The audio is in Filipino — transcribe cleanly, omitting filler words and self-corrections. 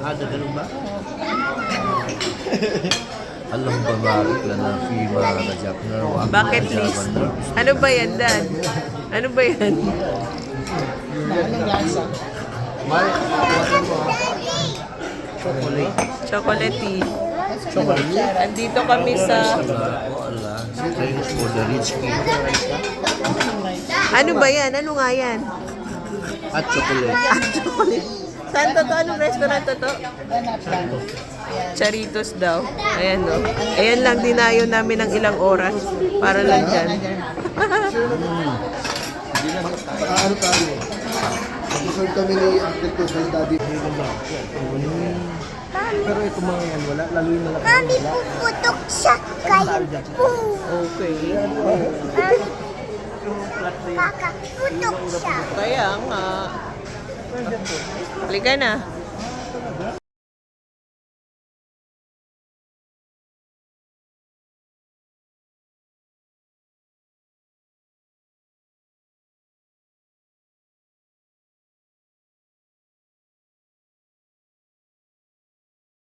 Ganun ba? Alam ba bakit lang na FIMA kajak na Bucket list. Ano ba yan, Dan? Ano ba yan? Anong lasa? Chocolate. Chocolatey. Chocolate? Andito kami sa... Wala. Drinks for the rich kid. Ano ba yan? Ano nga yan? At chocolate. Chocolate. Saan to? Anong restaurant to? Charitos daw. Ayan no. Ayan lang, dinayo namin ng ilang oras para lang dyan. Ano tayo? Mag-serve kami ni Uncle to kay Daddy. Pero ito mga yan, wala. Lalo yung malaki. Mami, puputok siya kayo po. Okay. Kakaputok siya. Kaya nga. Halika na.